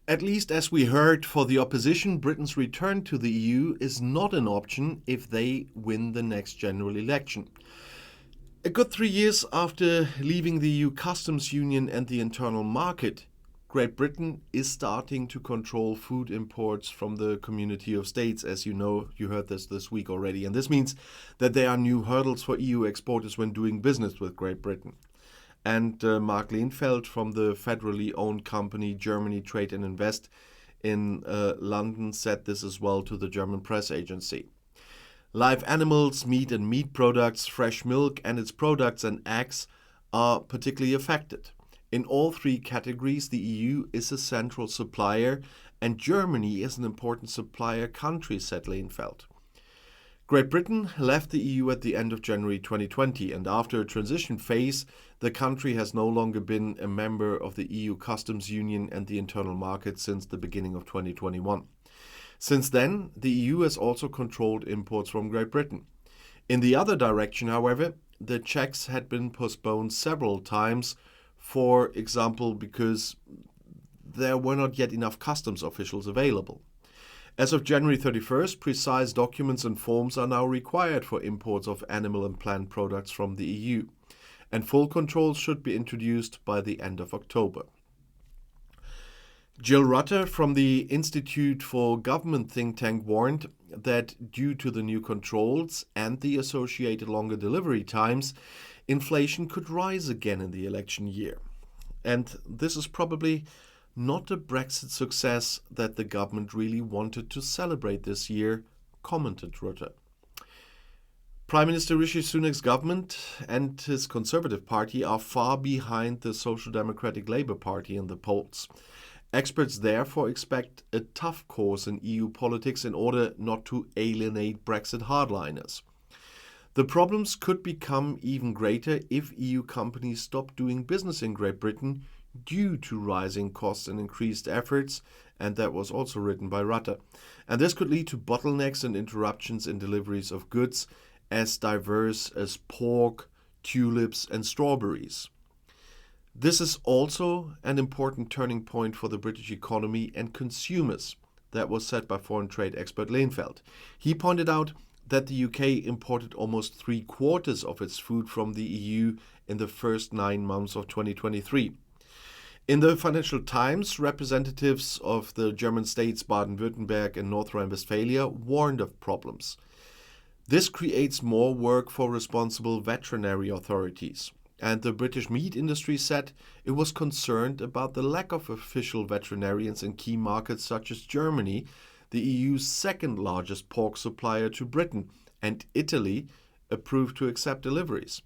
At least as we heard, for the opposition, Britain's return to the EU is not an option if they win the next general election. A good 3 years after leaving the EU customs union and the internal market, Great Britain is starting to control food imports from the community of states. As you know, you heard this week already. And this means that there are new hurdles for EU exporters when doing business with Great Britain. And Marc from the federally owned company Germany Trade and Invest in London said this as well to the German press agency. Live animals, meat and meat products, fresh milk and its products and eggs are particularly affected. In all three categories, the EU is a central supplier and Germany is an important supplier country, said Lehnsfeld. Great Britain left the EU at the end of January 2020, and after a transition phase, the country has no longer been a member of the EU customs union and the internal market since the beginning of 2021. Since then, the EU has also controlled imports from Great Britain. In the other direction, however, the checks had been postponed several times, for example, because there were not yet enough customs officials available. As of January 31st, precise documents and forms are now required for imports of animal and plant products from the EU, and full controls should be introduced by the end of October. Jill Rutter from the Institute for Government think tank warned that due to the new controls and the associated longer delivery times, inflation could rise again in the election year. And this is probably not a Brexit success that the government really wanted to celebrate this year, commented Rutte. Prime Minister Rishi Sunak's government and his Conservative Party are far behind the Social Democratic Labour Party in the polls. Experts therefore expect a tough course in EU politics in order not to alienate Brexit hardliners. The problems could become even greater if EU companies stop doing business in Great Britain due to rising costs and increased efforts, and that was also written by Rutte. And this could lead to bottlenecks and interruptions in deliveries of goods as diverse as pork, tulips and strawberries. This is also an important turning point for the British economy and consumers. That was said by foreign trade expert Lehnsfeld. He pointed out that the UK imported almost 3/4 of its food from the EU in the first 9 months of 2023. In the Financial Times, representatives of the German states Baden-Württemberg and North Rhine-Westphalia warned of problems. This creates more work for responsible veterinary authorities. And the British meat industry said it was concerned about the lack of official veterinarians in key markets such as Germany, the EU's second largest pork supplier to Britain, and Italy approved to accept deliveries.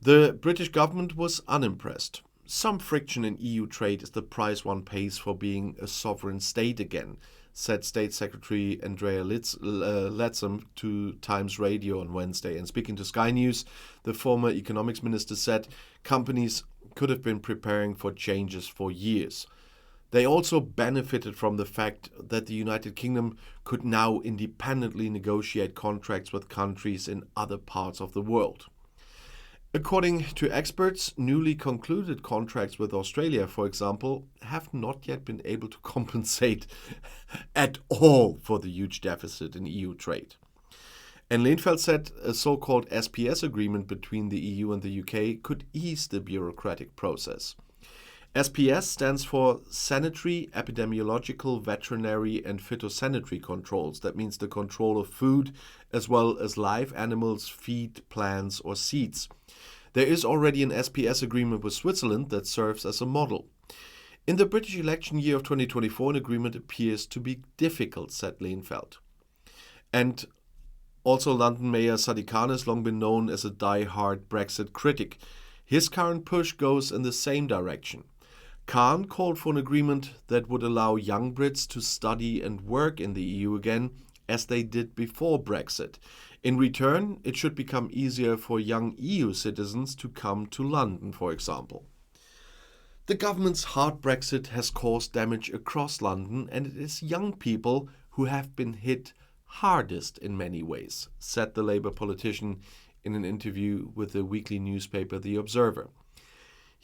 The British government was unimpressed. Some friction in EU trade is the price one pays for being a sovereign state again, said State Secretary Andrea Leadsom to Times Radio on Wednesday. And speaking to Sky News, the former economics minister said companies could have been preparing for changes for years. They also benefited from the fact that the United Kingdom could now independently negotiate contracts with countries in other parts of the world. According to experts, newly concluded contracts with Australia, for example, have not yet been able to compensate at all for the huge deficit in EU trade. And Lehnsfeld said a so-called SPS agreement between the EU and the UK could ease the bureaucratic process. SPS stands for Sanitary, Epidemiological, Veterinary and Phytosanitary Controls. That means the control of food as well as live animals, feed, plants or seeds. There is already an SPS agreement with Switzerland that serves as a model. In the British election year of 2024, an agreement appears to be difficult, said Lehnsfeld. And also London Mayor Sadiq Khan has long been known as a die-hard Brexit critic. His current push goes in the same direction. Khan called for an agreement that would allow young Brits to study and work in the EU again, as they did before Brexit. In return, it should become easier for young EU citizens to come to London, for example. The government's hard Brexit has caused damage across London, and it is young people who have been hit hardest in many ways, said the Labour politician in an interview with the weekly newspaper The Observer.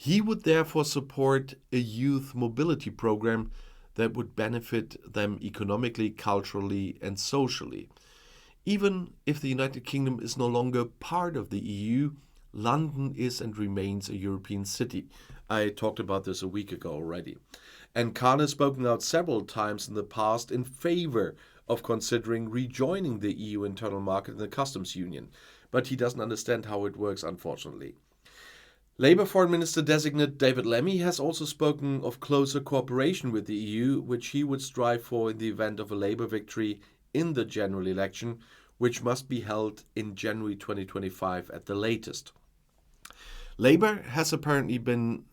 He would therefore support a youth mobility program that would benefit them economically, culturally, and socially. Even if the United Kingdom is no longer part of the EU, London is and remains a European city. I talked about this a week ago already. And Khan has spoken out several times in the past in favor of considering rejoining the EU internal market and the customs union. But he doesn't understand how it works, unfortunately. Labour Foreign Minister designate David Lammy has also spoken of closer cooperation with the EU, which he would strive for in the event of a Labour victory in the general election, which must be held in January 2025 at the latest. Labour has apparently been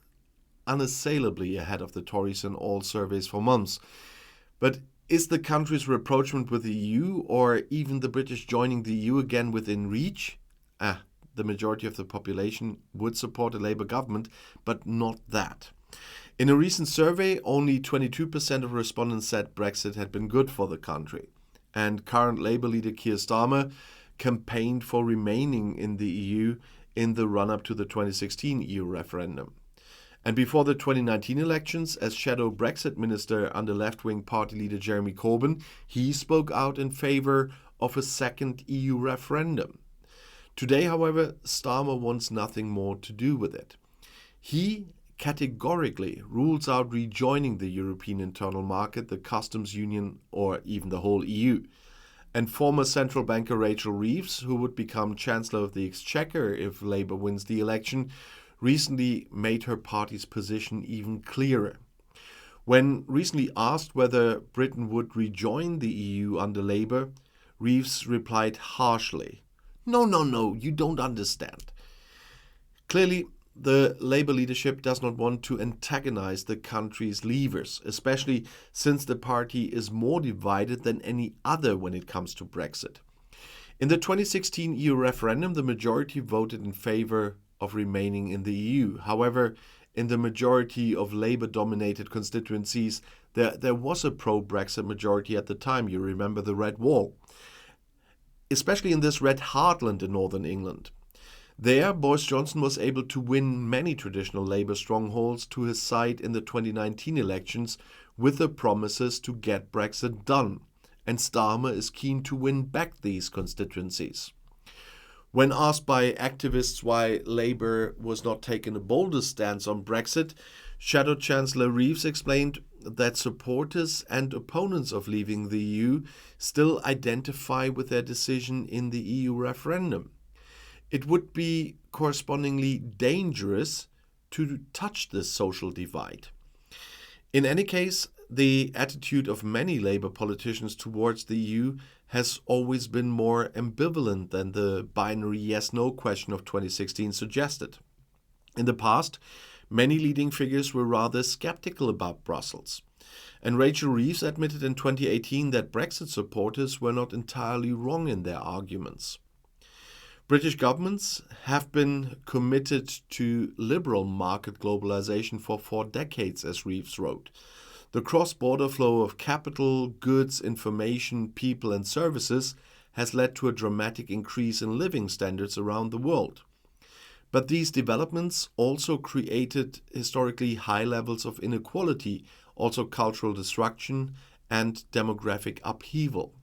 unassailably ahead of the Tories in all surveys for months. But is the country's rapprochement with the EU, or even the British joining the EU again, within reach? The majority of the population would support a Labour government, but not that. In a recent survey, only 22% of respondents said Brexit had been good for the country. And current Labour leader Keir Starmer campaigned for remaining in the EU in the run-up to the 2016 EU referendum. And before the 2019 elections, as shadow Brexit minister under left-wing party leader Jeremy Corbyn, he spoke out in favor of a second EU referendum. Today, however, Starmer wants nothing more to do with it. He categorically rules out rejoining the European internal market, the customs union, or even the whole EU. And former central banker Rachel Reeves, who would become Chancellor of the Exchequer if Labour wins the election, recently made her party's position even clearer. When recently asked whether Britain would rejoin the EU under Labour, Reeves replied harshly, No, you don't understand. Clearly, the Labour leadership does not want to antagonize the country's leavers, especially since the party is more divided than any other when it comes to Brexit. In the 2016 EU referendum, the majority voted in favour of remaining in the EU. However, in the majority of Labour-dominated constituencies, there was a pro-Brexit majority at the time. You remember the Red Wall. Especially in this red heartland in northern England. There, Boris Johnson was able to win many traditional Labour strongholds to his side in the 2019 elections with the promises to get Brexit done. And Starmer is keen to win back these constituencies. When asked by activists why Labour was not taking a bolder stance on Brexit, Shadow Chancellor Reeves explained that supporters and opponents of leaving the EU still identify with their decision in the EU referendum. It would be correspondingly dangerous to touch this social divide. In any case, the attitude of many Labour politicians towards the EU has always been more ambivalent than the binary yes-no question of 2016 suggested. In the past, many leading figures were rather skeptical about Brussels. And Rachel Reeves admitted in 2018 that Brexit supporters were not entirely wrong in their arguments. British governments have been committed to liberal market globalization for 4 decades, as Reeves wrote. The cross-border flow of capital, goods, information, people and services has led to a dramatic increase in living standards around the world. But these developments also created historically high levels of inequality, also cultural destruction and demographic upheaval.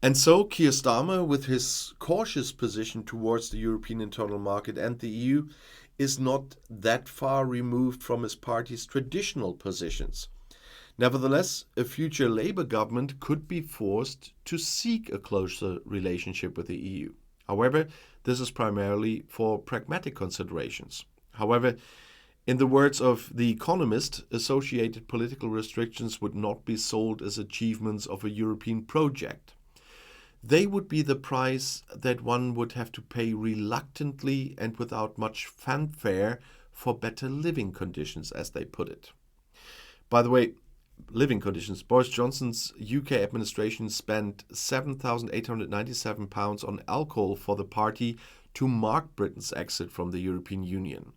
And so Keir Starmer, with his cautious position towards the European internal market and the EU, is not that far removed from his party's traditional positions. Nevertheless, a future Labour government could be forced to seek a closer relationship with the EU. However, this is primarily for pragmatic considerations. However, in the words of The Economist, associated political restrictions would not be sold as achievements of a European project. They would be the price that one would have to pay reluctantly and without much fanfare for better living conditions, as they put it. By the way, living conditions. Boris Johnson's UK administration spent £7,897 on alcohol for the party to mark Britain's exit from the European Union.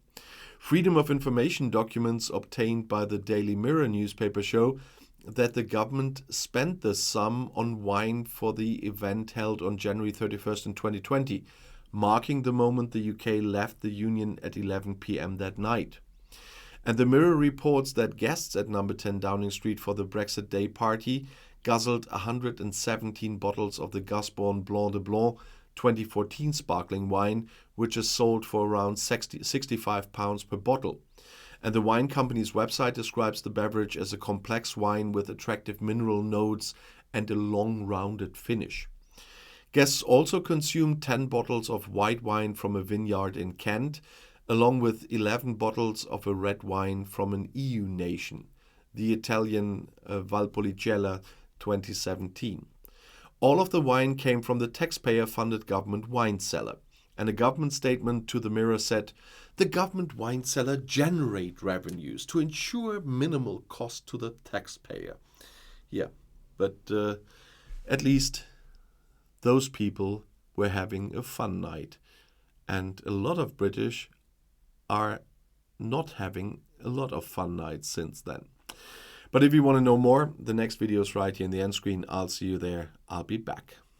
Freedom of information documents obtained by the Daily Mirror newspaper show that the government spent the sum on wine for the event held on January 31st in 2020, marking the moment the UK left the Union at 11 p.m. that night. And the Mirror reports that guests at number 10 Downing Street for the Brexit Day party guzzled 117 bottles of the Gasborne Blanc de Blanc 2014 sparkling wine, which is sold for around £65 per bottle. And the wine company's website describes the beverage as a complex wine with attractive mineral notes and a long rounded finish. Guests also consumed 10 bottles of white wine from a vineyard in Kent, along with 11 bottles of a red wine from an EU nation, the Italian Valpolicella 2017. All of the wine came from the taxpayer-funded government wine cellar, and a government statement to the Mirror said, "The government wine cellar generate revenues to ensure minimal cost to the taxpayer." Yeah, but at least those people were having a fun night, and a lot of British are not having a lot of fun nights since then. But if you want to know more, the next video is right here in the end screen. I'll see you there. I'll be back.